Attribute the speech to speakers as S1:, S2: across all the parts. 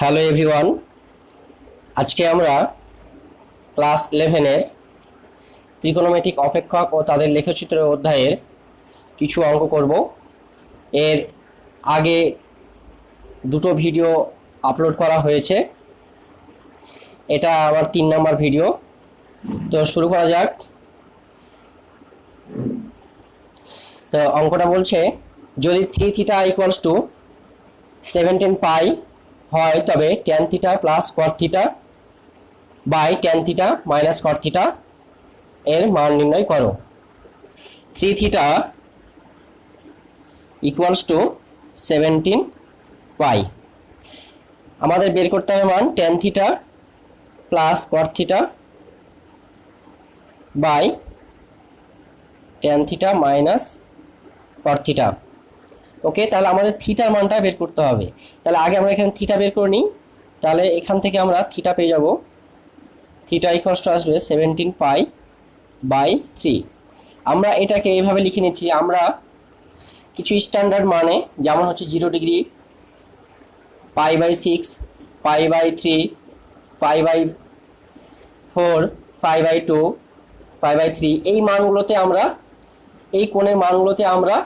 S1: Hello everyone, আজকে আমরা class 11-এর ত্রিকোণমিতিক অপেক্ষক ও তাদের লেখচিত্র অধ্যায়ের কিছু অঙ্ক করব। এর আগে দুটো ভিডিও আপলোড করা হয়েছে, এটা আমার 3 নম্বর ভিডিও। তো শুরু করা যাক। তো অঙ্কটা বলছে, যদি 3 থিটা ইকুয়ালস টু 17 পাই হয় তবে tan theta plus cot theta by tan theta minus cot theta এর মান নির্ণয় করো। 3 থিটা ইকুয়ালস টু 17 পাই, আমাদের বের করতে হবে মান tan theta plus cot theta by tan theta minus cot theta. Okay, তাহলে আমাদের থিটার মানটা বের করতে হবে। তাহলে আগে আমরা এখানে থিটা বের করে নিই। তাহলে এখান থেকে আমরা থিটা পেয়ে যাব। থিটা ইকুয়ালস টু আসবে 17 পাই বাই 3। আমরা এটাকে এইভাবে লিখে নিচ্ছি। আমরা কিছু স্ট্যান্ডার্ড মানে, যেমন হচ্ছে 0 degree, pi by 6, pi by 3, pi by 4, pi by 2, pi by 3, এই মানগুলোতে আমরা, এই কোণের মানগুলোতে আমরা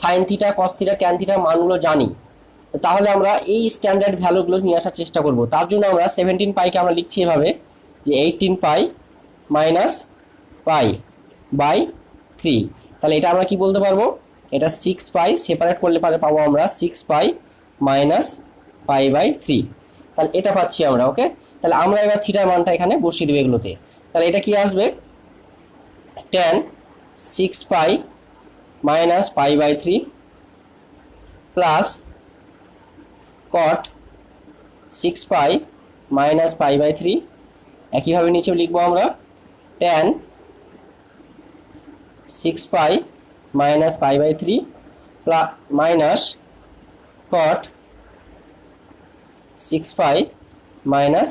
S1: sine theta, cos theta, tan থিটার মানগুলো জানি। তাহলে আমরা এই স্ট্যান্ডার্ড ভ্যালুগুলো নিয়ে আসার চেষ্টা করব। তার জন্য আমরা 17 পাইকে আমরা লিখছি এভাবে যে 18 পাই মাইনাস পাই বাই 3। তাহলে এটা আমরা কি বলতে পারবো, এটা 6 পাই, সেপারেট করলে পাবো আমরা 6 পাই মাইনাস পাই বাই 3। তাহলে এটা পাচ্ছি আমরা। ওকে, তাহলে আমরা এবার থিটার মানটা এখানে বসিয়ে দেবো এগুলোতে। তাহলে এটা কি আসবে, tan 6 pi minus pi by 3 plus cot 6 pi minus pi by 3। একইভাবে নিচেও লিখবো আমরা tan 6 pi minus pi by 3 plus minus cot 6 pi minus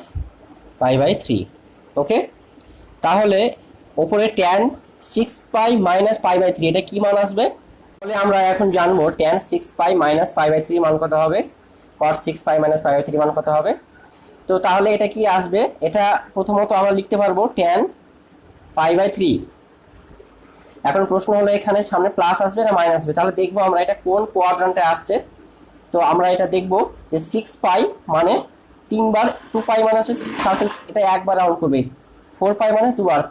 S1: pi by 3। Okay, তাহলে ওপরে tan 6 pi minus pi by 3 এটা কি মান আসবে? তাহলে আমরা এখন জানবো tan 6 pi minus pi by 3 মান কত হবে, cot 6 pi minus pi by 3 মান কত হবে। তো তাহলে এটা কি আসবে, এটা প্রথমত আমরা লিখতে পারবো tan পাই বাই 3। এখন প্রশ্ন হলো এখানে সামনে প্লাস আসবে না মাইনাস আসবে। তাহলে দেখবো আমরা এটা কোন কোয়াড্রান্টে আসছে। তো আমরা এটা দেখবো যে 6 পাই মানে 3 বার, 2 পাই মানে হচ্ছে সার্কেল, এটা একবার রাউন্ড করবে, 4 পাই মানে 2 বার,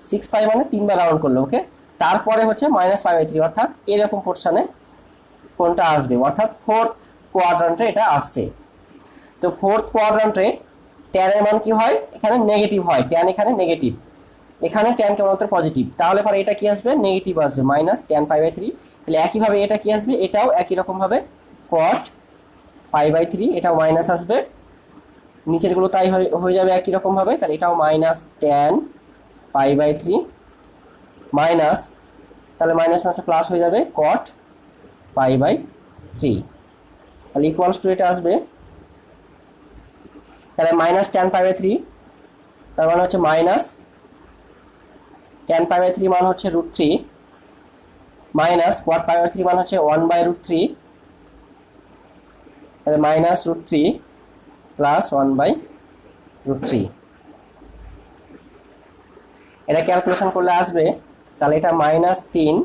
S1: 6 পাই মানে 3 বার রাউন্ড করলো। ওকে, তারপরে হচ্ছে মাইনাস পাই বাই 3, অর্থাৎ এরকম পোর্শনে কোনটা আসবে, অর্থাৎ ফোর্থ কোয়াড্রান্টে এটা আসছে। তো ফোর্থ কোয়াড্রান্টে ট্যান এর মান কি হয়, এখানে নেগেটিভ হয়, ট্যান এখানে নেগেটিভ, এখানে ট্যান কেবলমাত্র পজিটিভ। তাহলে পরে এটা কি আসবে, নেগেটিভ আসবে, মাইনাস ট্যান পাই বাই 3। তাহলে একইভাবে এটা কি আসবে, এটাও একই রকমভাবে cot পাই বাই 3, এটাও মাইনাস আসবে, নিচেরগুলো তাই হয়ে যাবে একই রকমভাবে। তাহলে এটাও minus tan pi by 3 minus, তাহলে মাইনাস মাসে প্লাস হয়ে যাবে cot পাই বাই 3। তাহলে ইকুয়ালস টু এটা আসবে, তাহলে মাইনাস ট্যান পাই বাই 3, তার মানে হচ্ছে মাইনাস ট্যান পাই বাই 3 মান হচ্ছে √3 মাইনাস cot পাই বাই 3 মান হচ্ছে 1/√3। তাহলে মাইনাস √3 প্লাস 1/√3। এটা ক্যালকুলেশন করলে আসবে, তাহলে এটা মাইনাস 3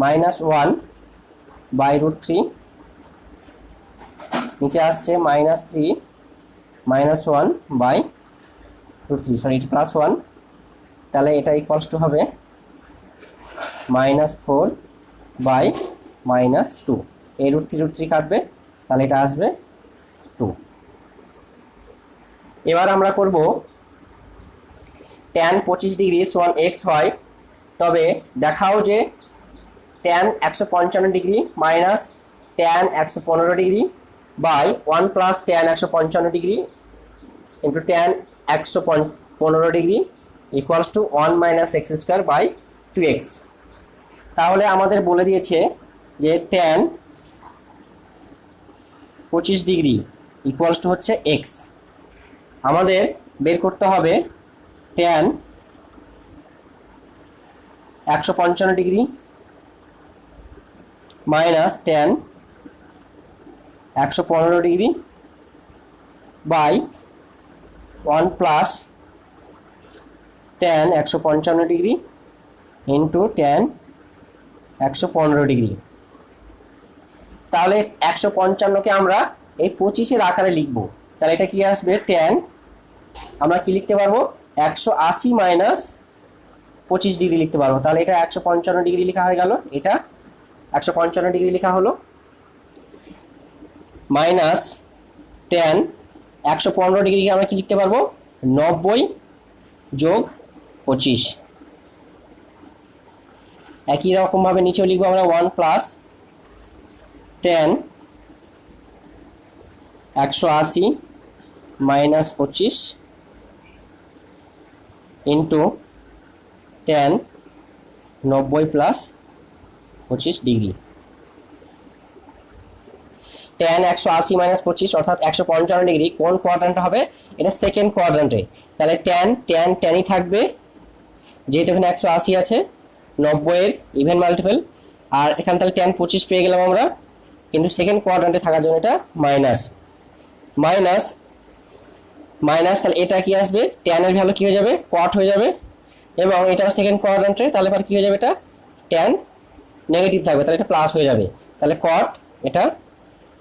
S1: মাইনাস 1/√3, নিচে আসছে মাইনাস 3 মাইনাস 1/√3, সরি এটা প্লাস 1। তাহলে এটা ইকুয়ালস টু হবে মাইনাস 4 বাই মাইনাস 2, এই √3 কাটবে, তাহলে এটা আসবে 2। এবার আমরা করব tan 25 ডিগ্রি সমান x হয় তবে দেখাও যে tan 155 degree minus tan 115 degree by 1 plus tan 155 degree into tan 115 degree equals to 1 minus x square by 2x। তাহলে আমাদের বলে দিয়েছে যে tan 25 ডিগ্রি ইকুয়ালস টু হচ্ছে x। আমাদের বের করতে হবে tan 155 degree minus tan 115 degree by 1 plus tan 155 degree into tan 115 degree. তাহলে 155কে আমরা এই 25-এর আকারে লিখব। তাহলে এটা কি আসবে, tan আমরা কি লিখতে পারবো, 180 মাইনাস 25 ডিগ্রি লিখতে পারবো। তাহলে এটা 155 ডিগ্রি লেখা হয়ে গেল, এটা 155 ডিগ্রি লেখা হলো, মাইনাস tan 115 ডিগ্রিকে আমরা কি লিখতে পারবো, 90 যোগ 25। একই রকমভাবে নিচেও লিখবো আমরা 1 plus tan 180 minus 25 into tan 90 plus 25 degree. tan 180 minus 25 অর্থাৎ 155 ডিগ্রি কোন কোয়াড্র্যান্টে হবে, এটা সেকেন্ড কোয়াড্র্যান্টে। তাহলে ট্যানই থাকবে, যেহেতু এখানে 180 আছে, 90-এর ইভেন মাল্টিপল, আর এখানে তাহলে tan 25 পেয়ে গেলাম আমরা, কিন্তু সেকেন্ড কোয়াড্র্যান্টে থাকার জন্য এটা মাইনাস মাইনাস মাইনাস। তাহলে এটা কি আসবে, ট্যানের ভ্যালু কি হয়ে যাবে, কট হয়ে যাবে, এবং এটাও সেকেন্ড কোয়াড্র্যান্টে, তাহলে পর কি হয়ে যাবে, এটা ট্যান নেগেটিভ থাকবে, তাহলে এটা প্লাস হয়ে যাবে। তাহলে কট এটা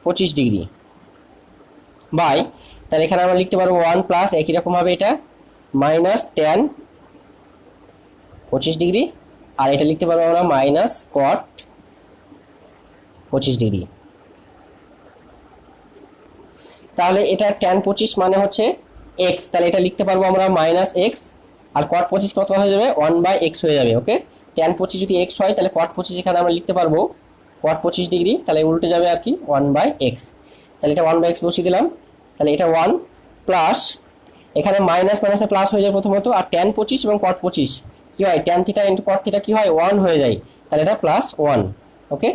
S1: 25 ডিগ্রি বাই, তাহলে এখানে আমরা লিখতে পারবো 1 প্লাস একই রকমভাবে এটা মাইনাস tan 25 ডিগ্রি, আর এটা লিখতে পারবো আমরা মাইনাস কট 25 ডিগ্রি। তাহলে এটা tan 25 মানে হচ্ছে x, তাহলে এটা লিখতে পারবো আমরা মাইনাস x, আর cot 25 কত হয়ে যাবে, 1/x হয়ে যাবে। ওকে, tan 25 যদি x হয় তাহলে cot 25 এখানে আমরা লিখতে পারবো cot 25 ডিগ্রি, তাহলে উল্টে যাবে আর কি 1/x। তাহলে এটা 1/x বসিয়ে দিলাম, তাহলে এটা 1 প্লাস এখানে মাইনাস মাইনাসে প্লাস হয়ে যায় প্রথমত, আর tan 25 এবং cot 25 কি হয়, tan theta into cot theta কি হয়, 1 হয়ে যায়, তাহলে এটা প্লাস 1। ওকে,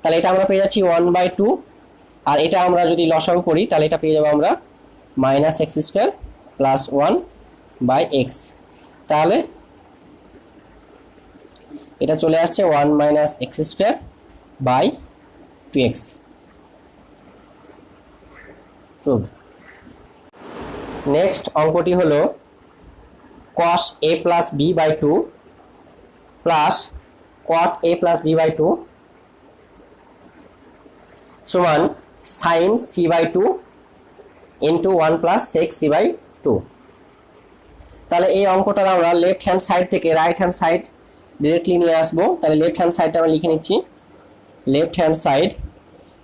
S1: তাহলে এটা আমরা পেয়ে যাচ্ছি 1/2, আর এটা আমরা যদি লসাগু করি তাহলে এটা পেয়ে যাবো আমরা minus x square plus 1/x। তাহলে এটা চলে আসছে 1 minus x square by 2x। Proved. Next অঙ্কটি হলো cos a plus b by 2 plus cot a plus b by 2 সমান sin c by 2 into 1 plus sec c by 2। তাহলে এই অঙ্কটা আমরা লেফট হ্যান্ড সাইড থেকে রাইট হ্যান্ড সাইড ডিরেক্টলি নিয়ে আসবো। তাহলে লেফট হ্যান্ড সাইডটা আমরা লিখে নিচ্ছি, left hand side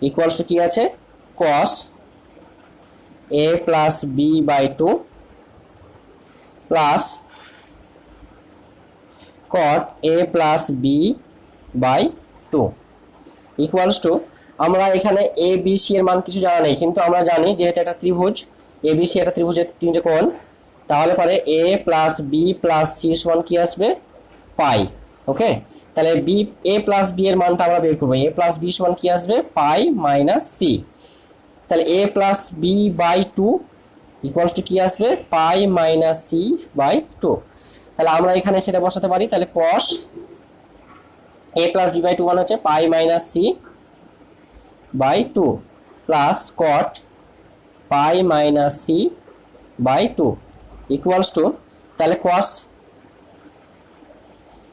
S1: equals to কি আছে, cos a plus b by 2 plus cot a plus b by 2 equals to, আমরা এখানে এ বি সি এর মান কিছু জানা নেই, কিন্তু আমরা জানি যেহেতু একটা ত্রিভুজ এ বি সি, একটা ত্রিভুজের তিনটে কোণ, তাহলে পরে এ প্লাস বি প্লাস সি সমান কি আসবে, পাই। ওকে, তাহলে বি এ প্লাস বি এর মানটা আমরা বের করবো, এ প্লাস বি সমান কি আসবে, পাই মাইনাস সি। তাহলে A plus B by 2 equals to কি আসবে, পাই মাইনাস সি বাই 2। তাহলে আমরা এখানে সেটা বসাতে পারি, তাহলে cos a plus B by 2 মানে হচ্ছে pi minus C by 2 plus cot pi minus C by 2 equals to, তাহলে cos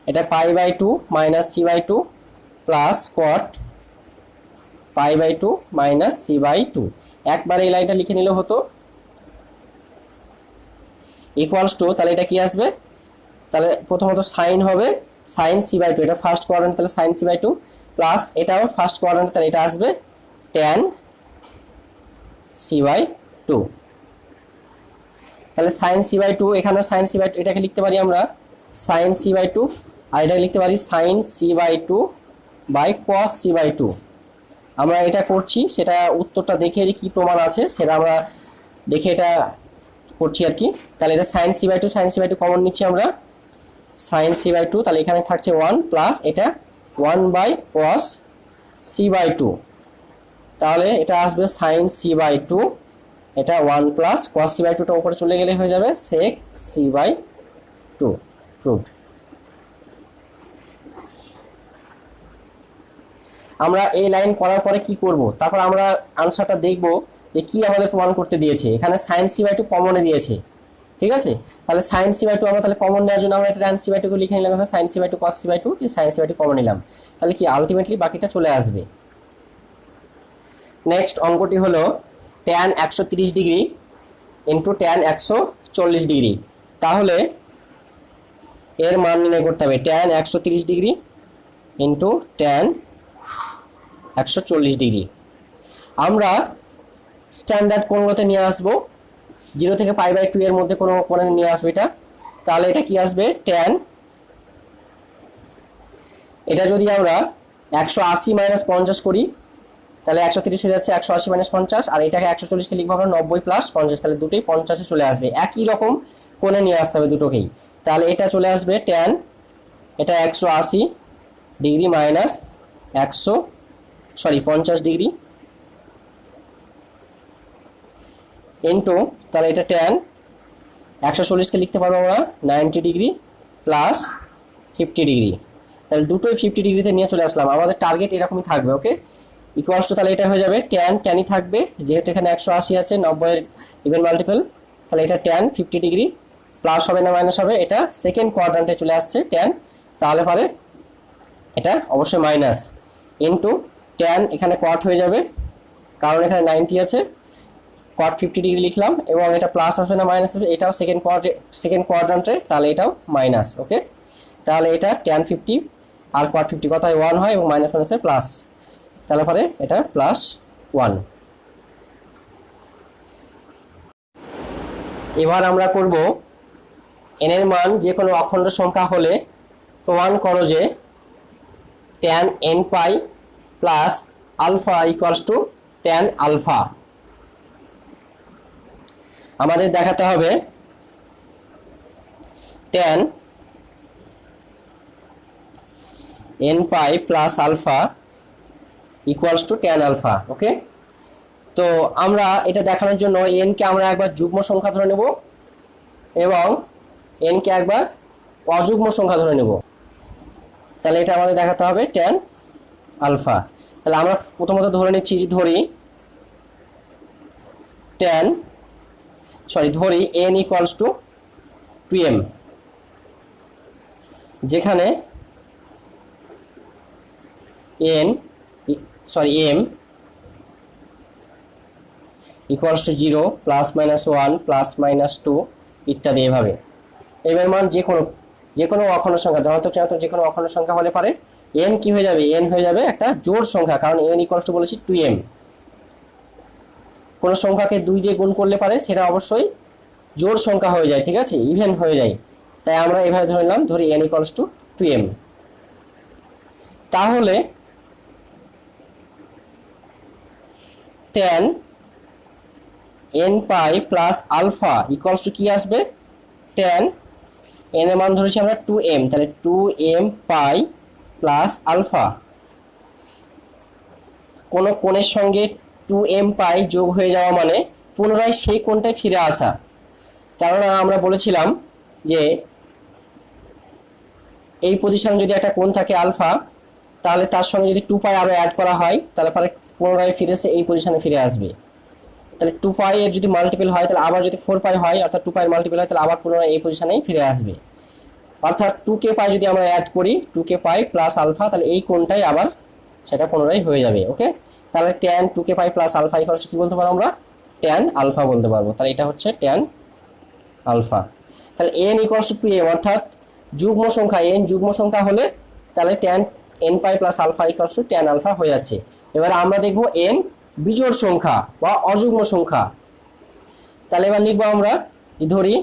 S1: এটা pi by 2 minus C by 2 plus cot pi by 2 minus C by 2। একবার এই লাইনটা লিখে নিলে হতো, ইকুয়ালস টু, তাহলে এটা কি আসবে, তাহলে প্রথমত সাইন হবে সাইন সি বাই 2, এটা ফার্স্ট কোয়াড্রেন্ট, তাহলে সাইন সি বাই 2 প্লাস এটাও ফার্স্ট কোয়াড্রেন্ট, তাহলে এটা আসবে tan সি বাই 2। তাহলে সাইন সি বাই 2, এখানেও সাইন সি বাই 2, এটাকে লিখতে পারি আমরা সাইন সি বাই 2, আর এটাকে লিখতে পারি sine c by 2 by cos c by 2। আমরা এটা করছি, সেটা উত্তরটা দেখে যে কী প্রমাণ আছে সেটা আমরা দেখে এটা করছি আর কি। তাহলে এটা sine c by 2, sine c by 2 common নিচ্ছি আমরা, সাইন সি বাই 2, তাহলে এখানে থাকছে 1 প্লাস এটা 1 বাই কস সি বাই 2, তাহলে এটা আসবে সাইন সি বাই 2, এটা 1 প্লাস কস সি বাই 2টা উপরে চলে গেলে হয়ে যাবে সেক সি বাই 2। প্রুভড। আমরা এই লাইন করার পরে কি করব, তারপর আমরা আনসারটা দেখব যে কি আমাদের প্রমাণ করতে দিয়েছে। এখানে সাইন সি বাই টু কমনে দিয়েছে, ঠিক আছে। তাহলে সাইন সি বাই টু আমরা তাহলে কমন নেওয়ার জন্য আমরা ট্যান সি বাই টুকে লিখে নিলাম, sine c by two cos c by two, sine c by two common নিলাম, তাহলে কি আলটিমেটলি বাকিটা চলে আসবে। নেক্সট অঙ্কটি হলো tan 130 degree into tan 140 degree. তাহলে এর মান নির্ণয় করতে হবে tan 130 degree into tan 140 degree. আমরা স্ট্যান্ডার্ড কোণগুলোতে নিয়ে আসবো, 0 থেকে π/2 এর মধ্যে কোনো কোণে নিয়ে আসবে এটা। তাহলে এটা কি আসবে, ট্যান, এটা যদি আমরা 180 মাইনাস 50 করি তাহলে 130 হয়ে যাচ্ছে 180 মাইনাস 50, আর এটাকে 140কে লিখবো আমরা 90 প্লাস 50, তাহলে দুটোই 50-এ চলে আসবে। একই রকম কোণে নিয়ে আসতে হবে দুটোকেই। তাহলে এটা চলে আসবে ট্যান, এটা 180 ডিগ্রি মাইনাস 50 ডিগ্রি ইন্টু, তাহলে এটা ট্যান 140কে লিখতে পারবো আমরা 90 ডিগ্রি প্লাস 50 ডিগ্রি, তাহলে দুটোই 50 ডিগ্রিতে নিয়ে চলে আসলাম। আমাদের টার্গেট এরকমই থাকবে, ওকে। ইকুয়ালস টু, তাহলে এটা হয়ে যাবে ট্যান, ট্যানই থাকবে যেহেতু এখানে 180 আছে, 90 এর ইভেন মাল্টিপল, তাহলে এটা ট্যান 50 ডিগ্রি প্লাস হবে না মাইনাস হবে, এটা সেকেন্ড কোয়াড্রান্টে চলে আসছে ট্যান, তাহলে পরে এটা অবশ্যই মাইনাস ইন্টু ট্যান, এখানে কট হয়ে যাবে কারণ এখানে 90 আছে, কট 50 ডিগ্রি লিখলাম, এবং এটা প্লাস আসবে না মাইনাস আসবে, এটাও সেকেন্ড কোয়াড্রান্টে, তাহলে এটাও মাইনাস, ওকে। তাহলে এটা ট্যান 50 আর কট 50 কত হয় 1 হয়, এবং মাইনাস মাইনাসে প্লাস, তাহলে পরে এটা +1। এবার আমরা করব n এর মান যে কোনো অখণ্ড সংখ্যা হলে প্রমাণ করো যে tan n pi plus alpha equals to tan alpha. আমাদের দেখাতে হবে tan n pi plus alpha equals to tan alpha, okay. তো আমরা এটা দেখানোর জন্য n কে আমরা একবার যুগ্ম সংখ্যা ধরে নেব এবং n কে একবার অযুগ্ম সংখ্যা ধরে নেব, তাহলে এটা আমাদের দেখাতে হবে ট্যান আলফা। তাহলে আমরা প্রথমত ধরে নিচ্ছি, ধরি n ইকুয়ালস টু 2m, যেখানে m equals to 0 plus minus 1 plus minus 2 ইত্যাদি এভাবে। এবার মান যে কোনো অখণ্ড সংখ্যা, ধনাত্মক ঋণাত্মক যে কোনো অখণ্ড সংখ্যা হলে পারে n কি হয়ে যাবে, n হয়ে যাবে একটা জোড় সংখ্যা, কারণ n ইকুয়ালস টু বলেছি 2m। কোনো সংখ্যাকে 2 দিয়ে গুণ করলে পারে সেটা অবশ্যই জোড় সংখ্যা হয়ে যায়, ঠিক আছে, ইভেন হয়ে যায়, তাই আমরা এভাবে ধরে নিলাম, ধরি n ইকুয়ালস টু 2m। তাহলে tan n pi plus alpha equals to কি আসবে, ট্যান n এর মান ধরেছি আমরা 2m, তাহলে 2m পাই প্লাস আলফা। কোনো কোণের সঙ্গে 2m পাই যোগ হয়ে যাওয়া মানে পুনরায় সেই কোণটায় ফিরে আসা, কারণ আমরা বলেছিলাম যে এই পজিশনে যদি একটা কোণ থাকে আলফা, তাহলে তার সঙ্গে যদি 2 পাই আরও অ্যাড করা হয় তাহলে পরে পুনরায় ফিরে এসে এই পজিশনে ফিরে আসবে। তাহলে 2 পাই এর যদি মাল্টিপল হয় তাহলে আবার যদি 4 পাই হয়, অর্থাৎ 2 পাই মাল্টিপল হয় তাহলে আবার পুনরায় এই পজিশনেই ফিরে আসবে। অর্থাৎ 2k পাই যদি আমরা অ্যাড করি 2k পাই প্লাস আলফা, তাহলে এই কোণটাই আবার সেটা পুনরায় হয়ে যাবে, ওকে। তাহলে tan 2k pi plus alpha equals কি বলতে পারবো আমরা, ট্যান আলফা বলতে পারবো। তাহলে এটা হচ্ছে ট্যান আলফা। তাহলে n ইকুয়ালস টু 2m, অর্থাৎ যুগ্ম সংখ্যা, n যুগ্ম সংখ্যা হলে তাহলে tan n pi plus alpha equals to tan alpha হয়ে যাচ্ছে। এবার আমরা দেখব n বিজোড় সংখ্যা বা অযুগ্ম সংখ্যা। তাহলে এবার লিখবো আমরা, ধরি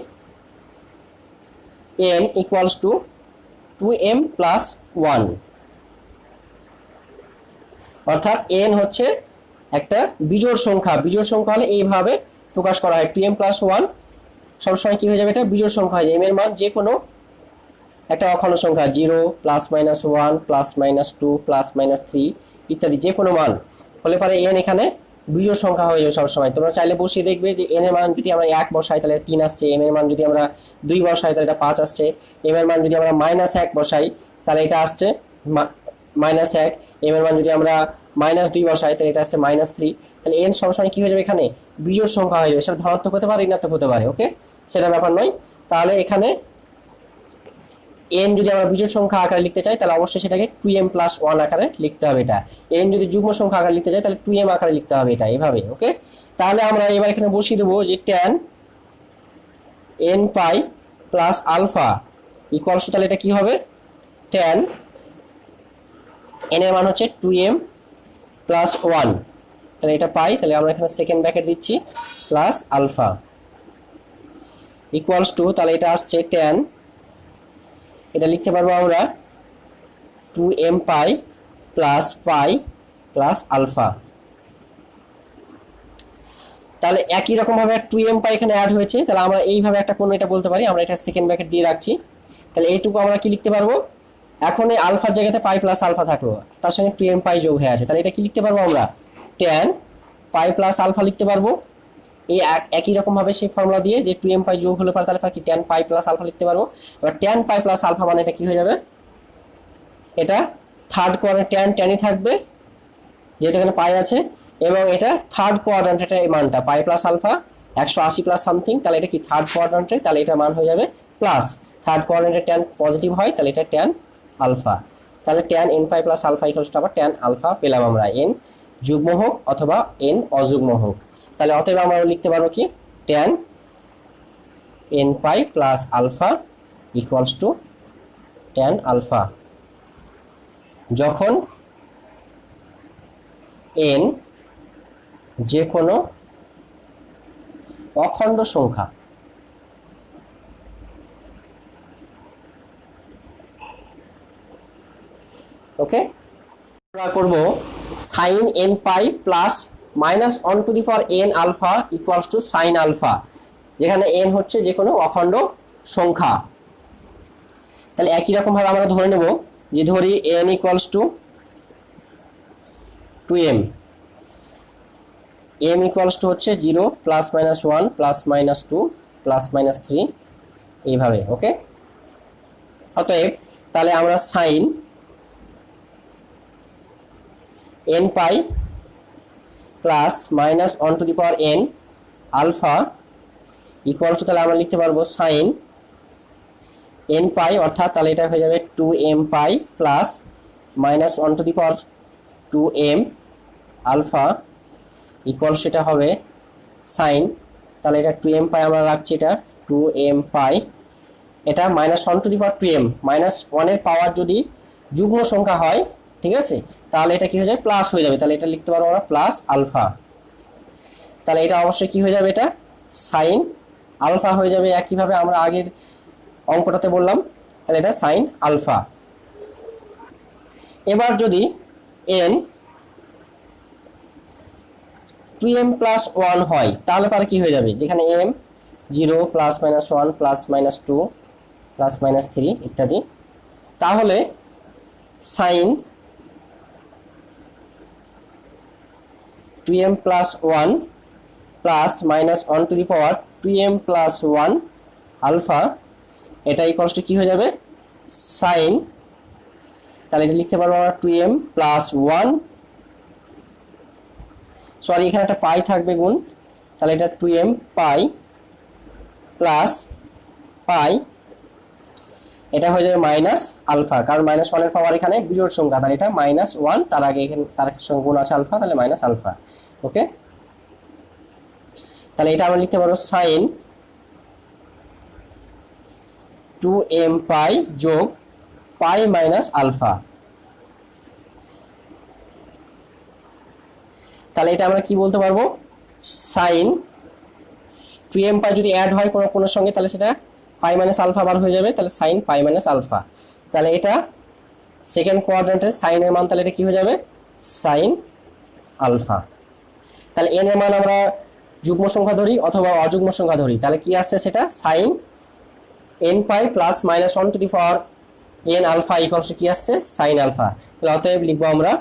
S1: n equals to 2m plus 1, অর্থাৎ n হচ্ছে একটা বিজোড় সংখ্যা। বিজোড় সংখ্যা হলে এইভাবে প্রকাশ করা হয়, 2m প্লাস 1 সবসময় কি হয়ে যাবে, এটা বিজোড় সংখ্যা হয়ে যায়। m এর মান যে কোনো একটা অখণ্ড সংখ্যা 0 plus minus 1 plus minus 2 plus minus 3 ইত্যাদি যে কোনো মান হলে পারে n এখানে বিজোড় সংখ্যা হয়ে যাবে সবসময়। তোমরা চাইলে বসিয়ে দেখবে যে n এর মান যদি আমরা 1 বসাই তাহলে 3 আসছে, m এর মান যদি আমরা 2 বসাই তাহলে এটা 5 আসছে, m এর মান যদি আমরা -1 বসাই তাহলে এটা আসছে মাইনাস 1, এম এর মান যদি আমরা -2 বসাই তাহলে এটা আসছে -3, তাহলে এন সবসময় কি হয়ে যাবে এখানে বিজোড় সংখ্যা হয়ে যাবে, সেটা ধনাত্মক হতে পারে ঋণাত্মক হতে পারে। ওকে, সেটা ব্যাপার নয়। তাহলে এখানে এন যদি আমরা বিজোড় সংখ্যা আকারে লিখতে চাই তাহলে অবশ্যই সেটাকে 2m + 1 আকারে লিখতে হবে। এটা এন যদি যুগ্ম সংখ্যা আকারে লিখতে চাই তাহলে 2m আকারে লিখতে হবে, এটা এভাবে। ওকে, তাহলে আমরা এবার এখানে বসিয়ে দেবো যে tan n pi plus alpha equals to, তাহলে এটা কি হবে tan n এর মান হচ্ছে 2m + 1, তাহলে এটা পাই, তাহলে আমরা এখানে সেকেন্ড ব্র্যাকেট দিচ্ছি প্লাস আলফা ইকুয়ালস টু, তাহলে এটা আসছে tan, এটা লিখতে পারবো আমরা 2m পাই প্লাস আলফা। তাহলে একই রকম ভাবে 2m পাই এখানে অ্যাড হয়েছে, তাহলে আমরা এইভাবে একটা কোন এটা বলতে পারি, আমরা এটা সেকেন্ড ব্র্যাকেট দিয়ে রাখছি। তাহলে এইটুকু আমরা কি লিখতে পারবো, এখন এই আলফার জায়গাতে পাই প্লাস আলফা থাকলো, তার সঙ্গে 2m পাই যোগ হয়ে আছে, তাহলে এটা কি লিখতে পারবো আমরা tan পাই প্লাস আলফা লিখতে পারবো। এই একই রকম ভাবে সেই ফর্মুলা দিয়ে যে 2m পাই যোগ হলে পারে তাহলে কি tan পাই প্লাস আলফা লিখতে পারবো। এবার tan পাই প্লাস আলফা মানে এটা কি হয়ে যাবে, এটা থার্ড কোয়াড্রেন্ট ট্যানই থাকবে যেহেতু এখানে পাই আছে, এবং এটা থার্ড কোয়াড্রেন্টের এই মানটা pi plus alpha 180 plus something, তাহলে এটা কি থার্ড কোয়াড্রেন্টে, তাহলে এটা মান হয়ে যাবে প্লাস, থার্ড কোয়াড্রেন্টে ট্যান পজিটিভ হয় তাহলে এটা ট্যান আলফা, তাহলে tan n pi plus alpha equals to আবার ট্যান আলফা পেলাম আমরা, n যুগ্ম হোক অথবা n অযুগ্ম হোক। তাহলে অতএব আমরা লিখতে পারবো কি tan n pi plus alpha equals to tan alpha যখন n যে কোনো অখণ্ড সংখ্যা, ওকে, আমরা করব sin n pi plus -1 n alpha equals to sin alpha, যেখানে n হচ্ছে যে কোনো অখণ্ড সংখ্যা। তাহলে একই রকম ভাবে আমরা ধরে নেব যে ধরি n equals to 2m, m equals to হচ্ছে 0 +- 1 +-2 +-3 এইভাবে। ওকে, অতএব তাহলে আমরা sin n pi plus -1 alpha equals to, তাহলে আমরা লিখতে পারবো sin n পাই, অর্থাৎ তাহলে এটা হয়ে যাবে 2m পাই প্লাস -1 আলফা ইকুয়ালস এটা হবে সাইন, তাহলে এটা 2m পাই আমরা রাখছি, এটা 2m পাই, এটা -1 -1 এর পাওয়ার যদি যুগ্ম সংখ্যা হয়, ঠিক আছে, তাহলে এটা কি হয়ে যাবে প্লাস হয়ে যাবে, তাহলে এটা লিখতে পারবো আমরা প্লাস আলফা, তাহলে এটা অবশ্যই কি হয়ে যাবে এটা সাইন আলফা হয়ে যাবে, একইভাবে আমরা আগের অঙ্কটাতে বললাম, তাহলে এটা সাইন আলফা। এবার যদি n 2m + 1 হয় তাহলে পরে কি হয়ে যাবে, যেখানে m 0 +-1 +-2 +-3 ইত্যাদি, তাহলে sin 2m + 1 +-1 2m + 1 আলফা, এটা ইকুয়ালস টু কি হয়ে যাবে sin, তাহলে এটা লিখতে পারবো আমরা 2m + 1, সরি এখানে একটা পাই থাকবে গুণ, তাহলে এটা 2m পাই প্লাস পাই, এটা হয়ে যাবে মাইনাস আলফা, কারণ -1 এর পাওয়ার এখানে বিজোড় সংখ্যা, তাহলে এটা -1, তার আগে এখানে তার সঙ্গে গুণ আছে আলফা, তাহলে মাইনাস আলফা। ওকে, তাহলে এটা আমরা লিখতে পারবো sin 2m পাই যোগ পাই মাইনাস আলফা, তাহলে এটা আমরা কি বলতে পারবো sin 2m পাই যদি অ্যাড হয় কোনো সঙ্গে তাহলে সেটা পাই মাইনাস আলফা বার হয়ে যাবে, তাহলে sin পাই মাইনাস আলফা, তাহলে এটা সেকেন্ড কোয়াড্রেন্টের সাইন এর মান, তাহলে এটা কি হয়ে যাবে sin আলফা। তাহলে n এর মান আমরা যুগ্ম সংখ্যা ধরি অথবা অযুগ্ম সংখ্যা ধরি, তাহলে কি আসছে সেটা sin n pi plus -1 n alpha equals to কি আসছে sin আলফা, তাহলে অতএব লিখবো আমরা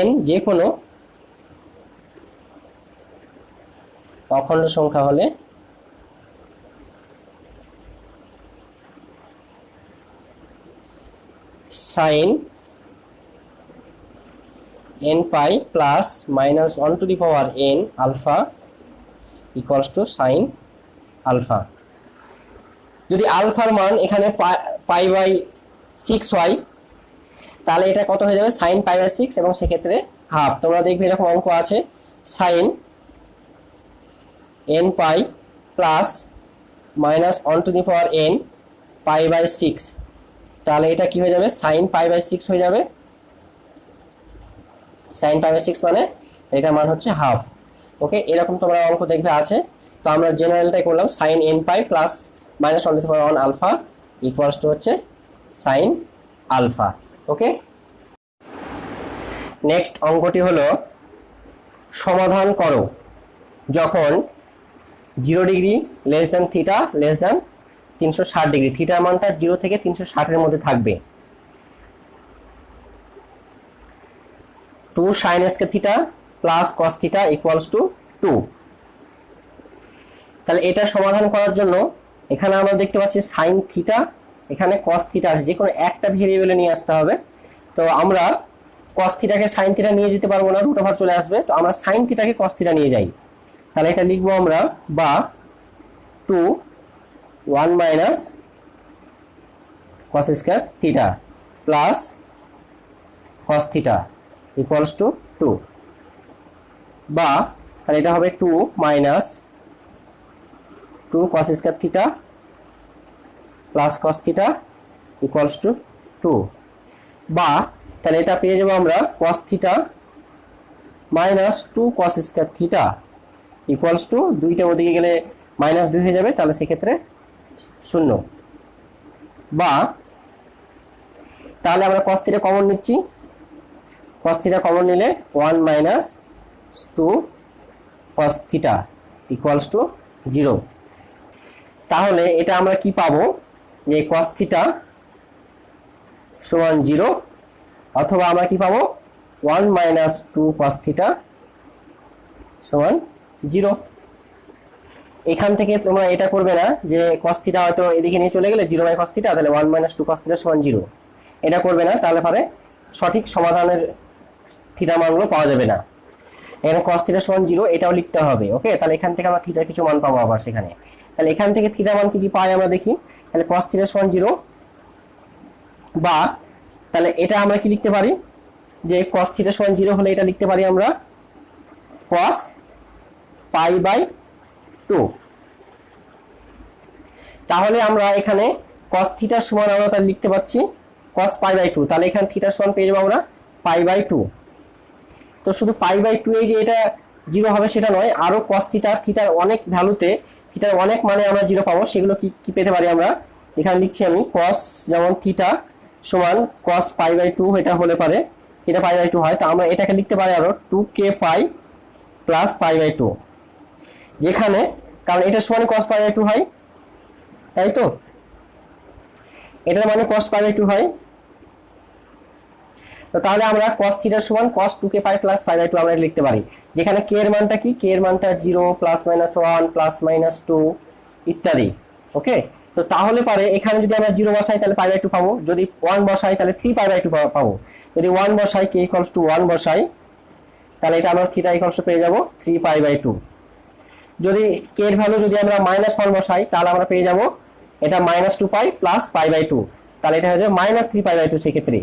S1: n যে কোনো অখণ্ড সংখ্যা হলে sin n pi plus minus 1 n alpha equals to sine alpha. যদি আলফার মান এখানে পাই বাই 6 হয় তাহলে এটা কত হয়ে যাবে, সাইন পাই বাই 6, এবং সেক্ষেত্রে হাফ। তোমরা দেখবে এরকম অঙ্ক আছে, sine n pi plus minus 1 n pi by 6, তাহলে এটা কি হয়ে যাবে, সাইন পাই বাই 6 হয়ে যাবে। সাইন পাই বাই 6 মানে এটার মান হচ্ছে হাফ। ওকে, এরকম তোমরা অঙ্ক দেখবে আছে। তো আমরা জেনারেলটাই করলাম, sine n pi plus minus 1 alpha equals to হচ্ছে সাইন আলফা। ওকে, নেক্সট অঙ্কটি হলো সমাধান করো যখন 0 degree less than theta less than 360 degree, থিটার মানটা 0 থেকে 360-এর মধ্যে থাকবে। 2 sin square theta plus cos theta equals to 2। তাহলে এটা সমাধান করার জন্য এখানে আমরা দেখতে পাচ্ছি সাইন থিটা, এখানে কস থিটা আছে, যে কোনো একটা ভেরিয়েবলে নিয়ে আসতে হবে। তো আমরা কস থিটাকে সাইন থিটা নিয়ে যেতে পারবো না, রুট ওভার চলে আসবে। তো আমরা সাইন থিটাকে কস থিটা নিয়ে যাই, তাহলে এটা লিখবো আমরা বা 2 1 minus cos square theta plus cos theta equals to 2, বা তাহলে এটা হবে 2 minus 2 cos square theta plus cos theta equals to 2, বা তাহলে এটা পেয়ে যাবো আমরা কস থিটা মাইনাস 2 কস স্কয়ার থিটা ইকুয়ালস টু, দুইটা ওদিকে গেলে -2 হয়ে যাবে, তাহলে সেক্ষেত্রে 0, বা তাহলে আমরা কস থিটা কমন নিচ্ছি, কস থিটা কমন নিলে 1 মাইনাস 2 কস থিটা ইকুয়ালস টু 0। তাহলে এটা আমরা কি পাবো, যে কস থিটা সমান 0, অথবা আমরা কি পাবো 1 মাইনাস 2 কস থিটা সমান 0। এখান থেকে তোমরা এটা করবে না যে কস থিটা হয়তো এদিকে নিয়ে চলে গেলে 0 বাই কস থিটা, তাহলে 1 মাইনাস 2 কস থিটা সমান 0, এটা করবে না, তাহলে পরে সঠিক সমাধানের থিটা মানগুলো পাওয়া যাবে না। এখানে কস থিটা সমান 0 এটাও লিখতে হবে। ওকে, তাহলে এখান থেকে আমরা থিটার কিছু মান পাবো আবার সেখানে। তাহলে এখান থেকে থিটা মান কি কি পাই আমরা দেখি। তাহলে কস থিটা সমান 0, বা তাহলে এটা আমরা কি লিখতে পারি, যে কস থিটা সমান 0 হলে এটা লিখতে পারি আমরা কস পাই বাই 2। তাহলে আমরা এখানে কস থিটার সমান আমরা তাহলে লিখতে পাচ্ছি কস পাই বাই 2, তাহলে এখানে থিটার সমান পেয়ে যাবো আমরা পাই বাই 2। তো শুধু পাই বাই 2 এই যে এটা 0 হবে সেটা নয়, আরও কস থিটার অনেক ভ্যালুতে, থিটার অনেক মানে আমরা 0 পাবো। সেগুলো কি কি পেতে পারি আমরা, এখানে লিখছি আমি কস, যেমন থিটা সমান কস পাই বাই 2, এটা হলে পারে থিটা পাই বাই 2 হয়, তো আমরা এটাকে লিখতে পারি আরও 2k pi plus pi by 2, যেখানে কারণ এটা সমান কস পাই বাই 2 হয়, তাই তো এটার মানে কস পাই বাই 2 হয়। তো তাহলে আমরা cos থিটার সমান cos 2k pi plus pi by 2 আমরা লিখতে পারি, যেখানে k এর মানটা কি, k এর মানটা 0 প্লাস মাইনাস 1 প্লাস মাইনাস 2 ইত্যাদি। ওকে, তো তাহলে পারে এখানে যদি আমরা 0 বসাই তাহলে পাই বাই 2 পাবো, যদি 1 বসাই তাহলে 3 পাই বাই 2 পাবো, যদি 1 বসাই k ইকুয়ালস টু 1 বসাই তাহলে এটা আমরা থিটা ইকুয়ালস টু পেয়ে যাব 3 পাই বাই 2। যদি k এর ভ্যালু যদি আমরা -1 বসাই তাহলে আমরা পেয়ে যাব এটা -2 পাই প্লাস পাই বাই 2, তাহলে এটা হয়ে যাবে -3 পাই বাই 2, সেক্ষেত্রে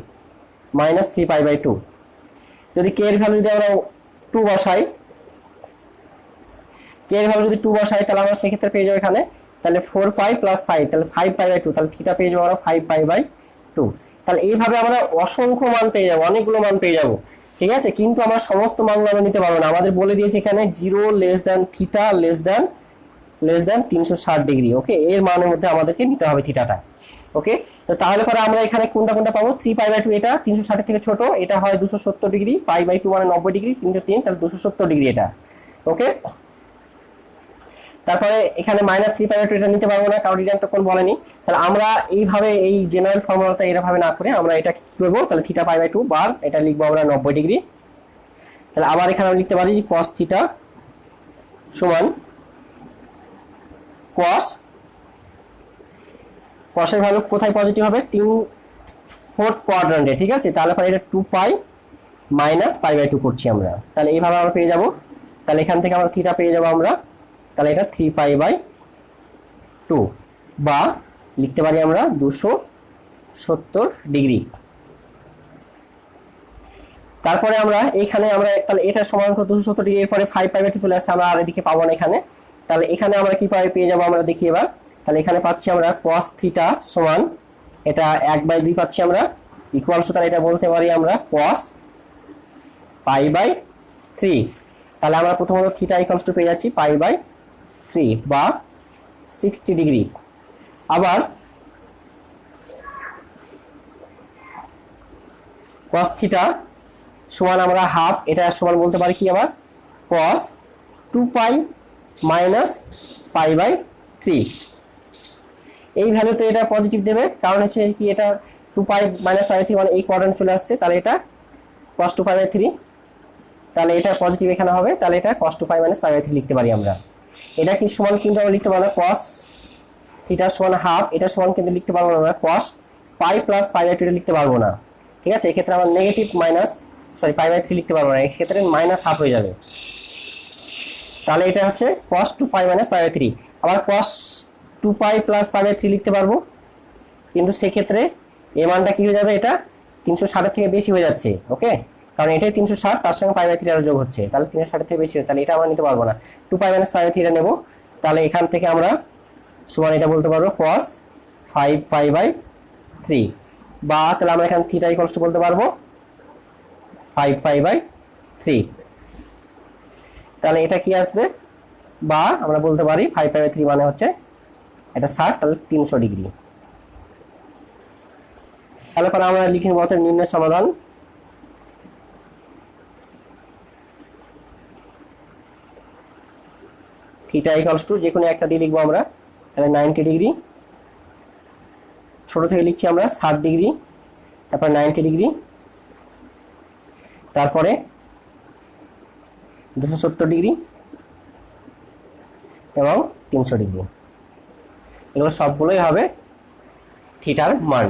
S1: -3 পাই বাই 2। যদি k এর ভ্যালু যদি আমরা 2 বসাই, k এর ভ্যালু যদি 2 বসাই তাহলে আমরা সেক্ষেত্রে পেয়ে যাবো এখানে তাহলে 4 পাই প্লাস 5, তাহলে 5 পাই বাই 2, তাহলে থিটা পেয়ে যাবো আমরা 5 পাই বাই 2। তাহলে এইভাবে আমরা অসংখ্য মান পেয়ে যাবো, অনেকগুলো মান পেয়ে যাবো, ঠিক আছে। কিন্তু আমরা সমস্ত মানগুলো আমরা নিতে পারবো না, আমাদের বলে দিয়েছে এখানে 0 less than theta less than 360 degree. Okay, এর মানের মধ্যে আমাদেরকে নিতে হবে থিটাটা। ওকে, তো তাহলে পরে আমরা এখানে কোনটা পাবো, 3 পাই বাই 2 এটা 360 থেকে ছোট, এটা হয় 270 ডিগ্রি, পাই বাই 2 মানে 90 ডিগ্রি, কিন্তু 3 তাহলে 270 ডিগ্রি এটা। ওকে, তারপরে এখানে -3 পাই বাই 2 এটা নিতে পারবো না, কারণ রিটার্ন তো কোন বলেনি। তাহলে আমরা এইভাবে এই জেনারেল ফর্মুলাটা এরভাবে না করে আমরা এটা কি করবো, তাহলে থিটা পাই বাই 2 বার এটা লিখবো আমরা 90 ডিগ্রি। তাহলে আবার এখানে আমরা লিখতে পারি cos থিটা সমান cos এর ভ্যালু কোথায় পজিটিভ হবে, 3/4 কোয়াড্রান্টে, ঠিক আছে। তাহলে পরে এটা 2 পাই মাইনাস পাই/2 করছি আমরা, তাহলে এইভাবে আমরা পেয়ে যাব। তাহলে এখান থেকে আমরা থিটা পেয়ে যাব আমরা, তাহলে এটা 3π/2 বা লিখতে পারি আমরা 270 ডিগ্রি। তারপরে আমরা এইখানে আমরা তাহলে এটা সমান 270 ডিগ্রি, এরপরে 5π/2 চলে আসছে, আমরা আর এদিকে পাবো না এখানে। তাহলে এখানে আমরা কি পেয়ে যাবো আমরা দেখি এবার। তাহলে এখানে পাচ্ছি আমরা cos থিটা সমান এটা 1/2 পাচ্ছি আমরা, ইকুয়ালস তাহলে এটা বলতে পারি আমরা cos π/3। তাহলে আমরা প্রথমত থিটা ইকুয়ালস টু পেয়ে যাচ্ছি π/3 বা 60 ডিগ্রি। আবার cos থিটা সমান আমরা হাফ, এটা সমান বলতে পারি কি আবার cos 2π মাইনাস π/3। এই ভ্যালুতে এটা পজিটিভ দেবে, কারণ হচ্ছে কি এটা 2π মাইনাস π/3 মানে এই কোয়াড্রেন্ট চলে আসছে, তাহলে এটা cos 2π/3, তাহলে এটা পজিটিভ এখানে হবে, তাহলে এটা cos 2π মাইনাস π/3 লিখতে পারি আমরা। এটা কি সমান কিন্তু আমরা লিখতে পারবো না cos থিটা সমান হাফ, এটা সমান কিন্তু লিখতে পারবো না আমরা cos π প্লাস π/2 লিখতে পারবো না, ঠিক আছে। এক্ষেত্রে আমরা নেগেটিভ π/3 লিখতে পারবো না, এক্ষেত্রে মাইনাস হাফ হয়ে যাবে। তাহলে এটা হচ্ছে cos 2π মাইনাস π/3। আবার cos 2π প্লাস π/3 লিখতে পারবো, কিন্তু সেক্ষেত্রে এই মানটা কি হয়ে যাবে, এটা 360 থেকে বেশি হয়ে যাচ্ছে, ওকে, কারণ এটাই 360, তার সঙ্গে π/3 আরো যোগ হচ্ছে, তাহলে 360 থেকে বেশি হচ্ছে, তাহলে এটা আমরা নিতে পারবো না, 2π মাইনাস π/3 এটা নেব। তাহলে এখান থেকে আমরা সমান এটা বলতে পারবো cos 5π/3 বা তাহলে আমরা এখানে থিটা ইকুয়ালস টু বলতে পারবো 5π/3। তাহলে এটা কি আসবে, বা আমরা বলতে পারি 5π/3 মানে হচ্ছে এটা 60, তাহলে 300 ডিগ্রি। তাহলে পরে আমরা লিখে নেব নির্ণয় সমাধান। থিটা ইকুয়ালস টু যে কোনো একটা দিয়ে লিখবো আমরা, তাহলে 90 ডিগ্রি, ছোট থেকে লিখছি আমরা 60 ডিগ্রি, তারপর 90 ডিগ্রি, তারপরে 270 ডিগ্রি এবং 300 ডিগ্রি, এগুলো সবগুলোই হবে থিটার মান।